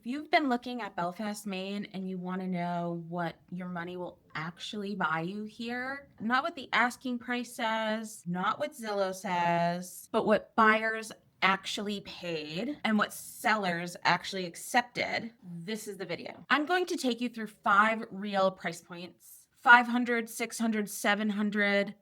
If you've been looking at Belfast, Maine, and you want to know what your money will actually buy you here, not what the asking price says, not what Zillow says, but what buyers actually paid and what sellers actually accepted, this is the video. I'm going to take you through 5 real price points: 500, 600, 700,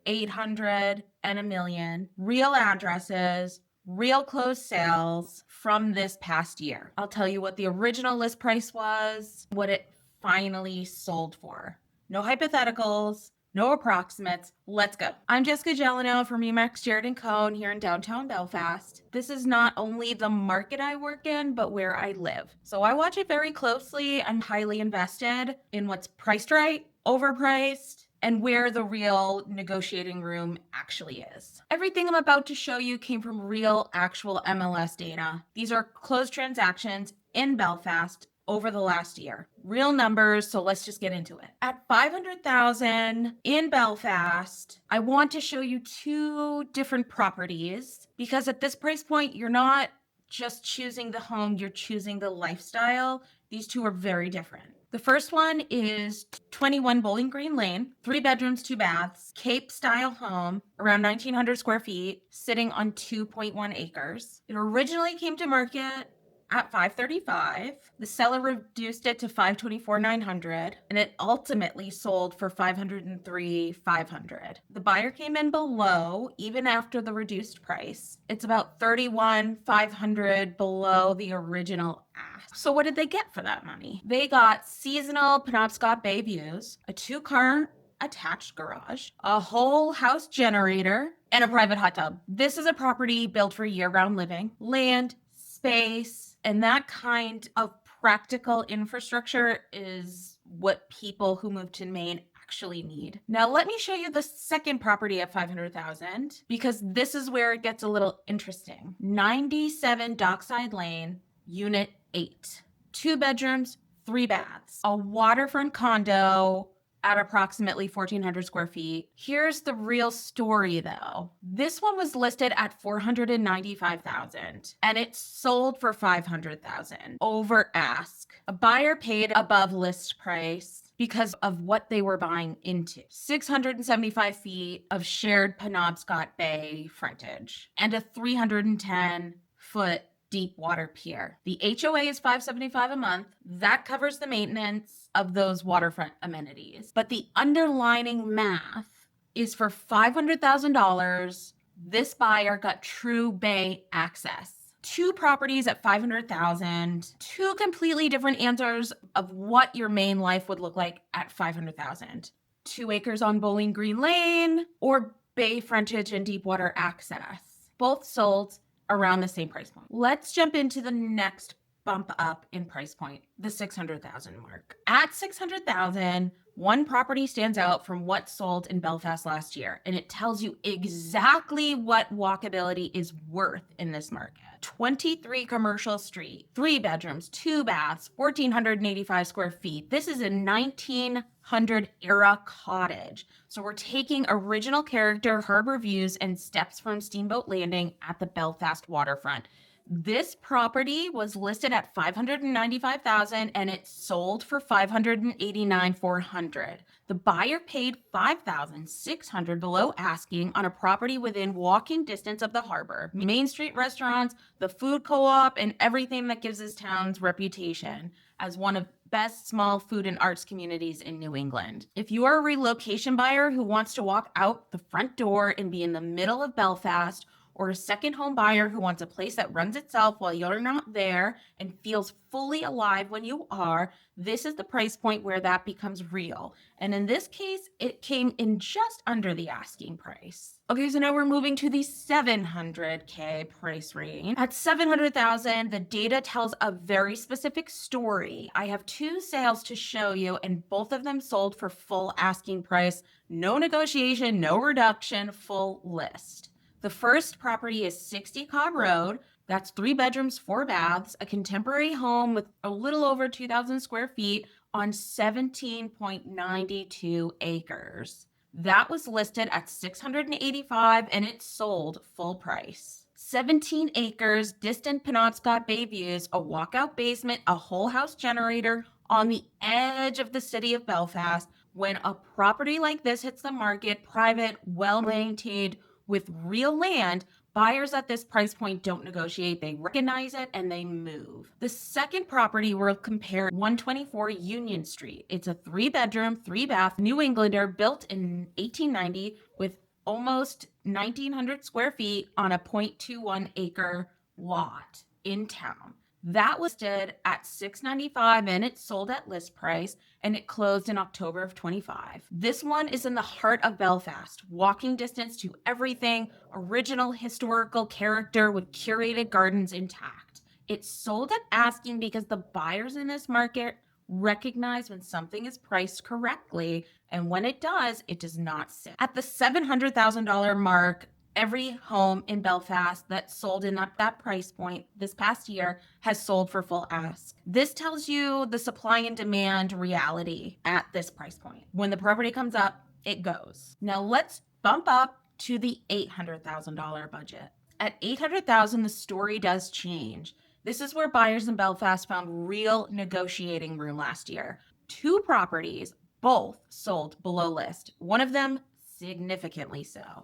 800, and a million real addresses, real closed sales from this past year. I'll tell you what the original list price was, what it finally sold for. No hypotheticals, no approximates. Let's go. I'm Jess Gelineau from Jaret and Cohn here in downtown Belfast. This is not only the market I work in, but where I live. So I watch it very closely. I'm highly invested in what's priced right, overpriced, and where the real negotiating room actually is. Everything I'm about to show you came from real, actual MLS data. These are closed transactions in Belfast over the last year. Real numbers, so let's just get into it. At $500,000 in Belfast, I want to show you 2 different properties because at this price point, you're not just choosing the home, you're choosing the lifestyle. These 2 are very different. The first one is 21 Bowling Green Lane, 3 bedrooms, 2 baths, Cape style home, around 1,900 square feet, sitting on 2.1 acres. It originally came to market at $535. The seller reduced it to $524,900, and it ultimately sold for $503,500. The buyer came in below, even after the reduced price. It's about $31,500 below the original ask. So what did they get for that money? They got seasonal Penobscot Bay views, a 2-car attached garage, a whole house generator, and a private hot tub. This is a property built for year-round living, land, space, and that kind of practical infrastructure is what people who move to Maine actually need. Now, let me show you the second property at $500,000 because this is where it gets a little interesting. 97 Dockside Lane, Unit 8. 2 bedrooms, 3 baths. A waterfront condo at approximately 1,400 square feet. Here's the real story though. This one was listed at $495,000 and it sold for $500,000 over ask. A buyer paid above list price because of what they were buying into. 675 feet of shared Penobscot Bay frontage and a 310-foot deep water pier. The HOA is $575 a month. That covers the maintenance of those waterfront amenities. But the underlining math is for $500,000, this buyer got true bay access. 2 properties at $500,000, 2 completely different answers of what your Maine life would look like at $500,000. 2 acres on Bowling Green Lane or bay frontage and deep water access. Both sold around the same price point. Let's jump into the next bump up in price point, the $600,000 mark. At $600,000, one property stands out from what sold in Belfast last year, and it tells you exactly what walkability is worth in this market. 23 Commercial Street, 3 bedrooms, 2 baths, 1,485 square feet. This is a 1900 era cottage. So we're taking original character, harbor views, and steps from Steamboat Landing at the Belfast waterfront. This property was listed at $595,000 and it sold for $589,400. The buyer paid $5,600 below asking on a property within walking distance of the harbor, Main Street restaurants, the food co-op, and everything that gives this town's reputation as one of best small food and arts communities in New England. If you are a relocation buyer who wants to walk out the front door and be in the middle of Belfast, or a second home buyer who wants a place that runs itself while you're not there and feels fully alive when you are, this is the price point where that becomes real. And in this case, it came in just under the asking price. Okay, so now we're moving to the $700K price range. At $700,000, the data tells a very specific story. I have 2 sales to show you, and both of them sold for full asking price. No negotiation, no reduction, full list. The first property is 60 Cobb Road. That's 3 bedrooms, 4 baths, a contemporary home with a little over 2,000 square feet on 17.92 acres. That was listed at $685 and it sold full price. 17 acres, distant Penobscot Bay views, a walkout basement, a whole house generator on the edge of the city of Belfast. When a property like this hits the market, private, well maintained, with real land, buyers at this price point don't negotiate. They recognize it and they move. The second property we'll compare, 124 Union Street. It's a 3-bedroom, 3-bath New Englander built in 1890 with almost 1,900 square feet on a 0.21 acre lot in town. That was listed at $695 and it sold at list price, and it closed in October of 25. This one is in the heart of Belfast, walking distance to everything, original historical character with curated gardens intact. It sold at asking because the buyers in this market recognize when something is priced correctly, and when it does not sit. At the $700,000 mark, every home in Belfast that sold in that price point this past year has sold for full ask. This tells you the supply and demand reality at this price point. When the property comes up, it goes. Now let's bump up to the $800,000 budget. At $800,000, the story does change. This is where buyers in Belfast found real negotiating room last year. 2 properties, both sold below list. One of them significantly so.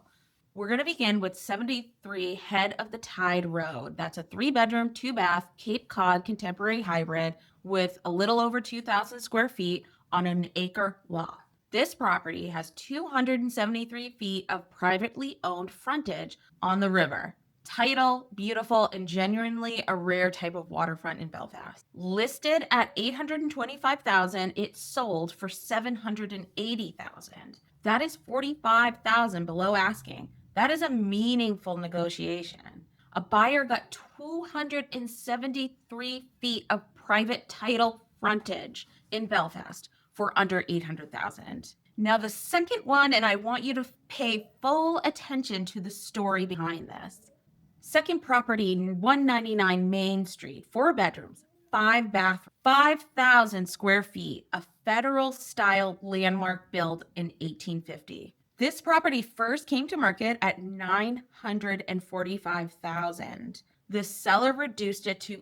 We're going to begin with 73 Head of the Tide Road. That's a 3-bedroom, 2-bath Cape Cod contemporary hybrid with a little over 2,000 square feet on an acre lot. This property has 273 feet of privately owned frontage on the river. Title, beautiful, and genuinely a rare type of waterfront in Belfast. Listed at $825,000, it sold for $780,000. That is $45,000 below asking. That is a meaningful negotiation. A buyer got 273 feet of private title frontage in Belfast for under $800,000. Now the second one, and I want you to pay full attention to the story behind this. Second property, 199 Main Street, 4 bedrooms, 5 bathrooms, 5,000 square feet, a federal style landmark built in 1850. This property first came to market at $945,000. The seller reduced it to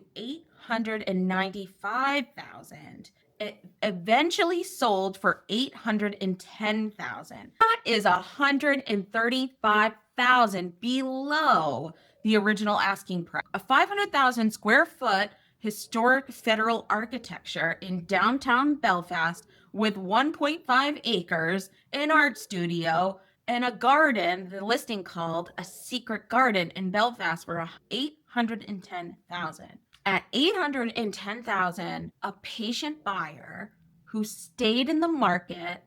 $895,000. It eventually sold for $810,000. That is $135,000 below the original asking price. A 500,000 square foot historic federal architecture in downtown Belfast with 1.5 acres, an art studio, and a garden, the listing called a secret garden in Belfast for $810,000. At $810,000, a patient buyer who stayed in the market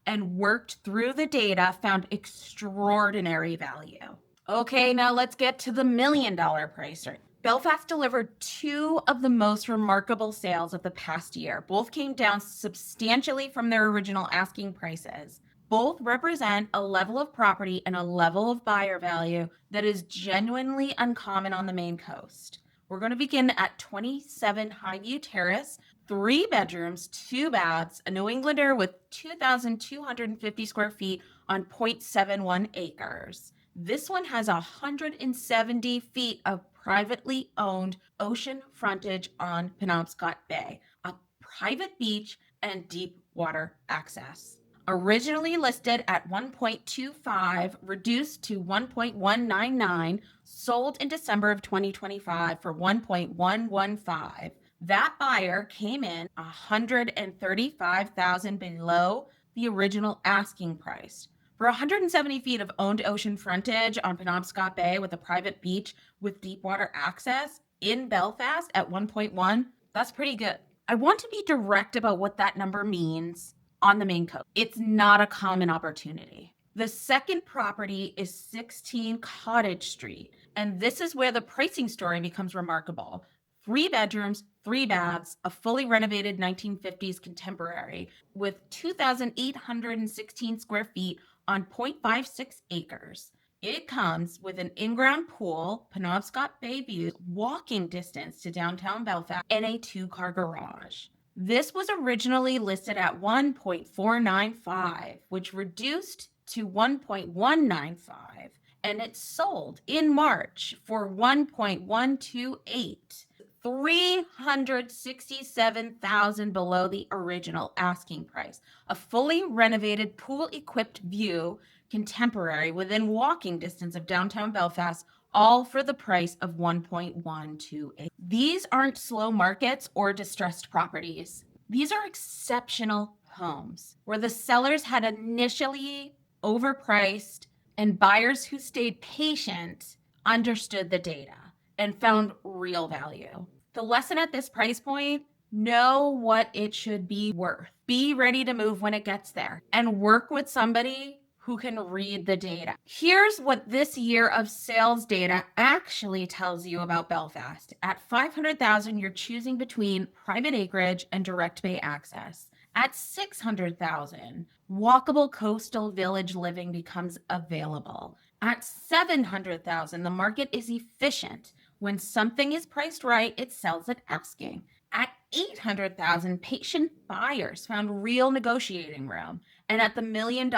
and worked through the data found extraordinary value. Okay, now let's get to the $1 million price range. Belfast delivered 2 of the most remarkable sales of the past year. Both came down substantially from their original asking prices. Both represent a level of property and a level of buyer value that is genuinely uncommon on the Maine coast. We're going to begin at 27 Highview Terrace, 3 bedrooms, 2 baths, a New Englander with 2,250 square feet on 0.71 acres. This one has 170 feet of privately owned ocean frontage on Penobscot Bay, a private beach, and deep water access. Originally listed at 1.25, reduced to 1.199, sold in December of 2025 for 1.115. That buyer came in $135,000 below the original asking price. For 170 feet of owned ocean frontage on Penobscot Bay with a private beach with deep water access in Belfast at 1.1, that's pretty good. I want to be direct about what that number means on the Maine coast. It's not a common opportunity. The second property is 16 Cottage Street, and this is where the pricing story becomes remarkable. 3 bedrooms, 3 baths, a fully renovated 1950s contemporary with 2,816 square feet on 0.56 acres. It comes with an in-ground pool, Penobscot Bay views, walking distance to downtown Belfast, and a 2-car garage. This was originally listed at 1.495, which reduced to 1.195, and it sold in March for 1.128, 367,000 below the original asking price. A fully renovated pool-equipped view, contemporary, within walking distance of downtown Belfast, all for the price of 1.128. These aren't slow markets or distressed properties. These are exceptional homes where the sellers had initially overpriced and buyers who stayed patient understood the data and found real value. The lesson at this price point: know what it should be worth. Be ready to move when it gets there and work with somebody who can read the data. Here's what this year of sales data actually tells you about Belfast. At 500,000, you're choosing between private acreage and direct bay access. At 600,000, walkable coastal village living becomes available. At 700,000, the market is efficient. When something is priced right, it sells at asking. At 800,000, patient buyers found real negotiating room. And at the $1 million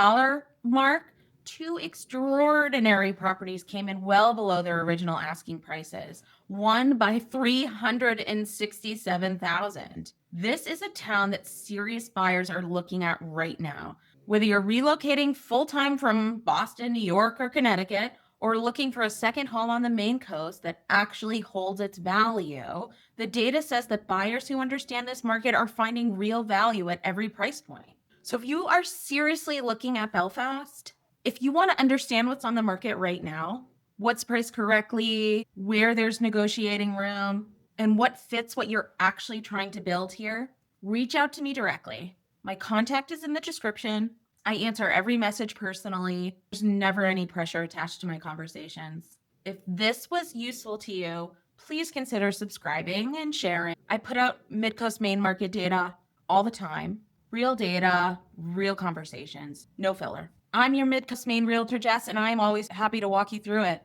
mark, two extraordinary properties came in well below their original asking prices, one by 367,000. This is a town that serious buyers are looking at right now. Whether you're relocating full-time from Boston, New York, or Connecticut, or looking for a second home on the Maine coast that actually holds its value, the data says that buyers who understand this market are finding real value at every price point. So if you are seriously looking at Belfast, if you want to understand what's on the market right now, what's priced correctly, where there's negotiating room, and what fits what you're actually trying to build here, reach out to me directly. My contact is in the description. I answer every message personally. There's never any pressure attached to my conversations. If this was useful to you, please consider subscribing and sharing. I put out Midcoast Maine market data all the time. Real data, real conversations, no filler. I'm your Midcoast Maine realtor, Jess, and I'm always happy to walk you through it.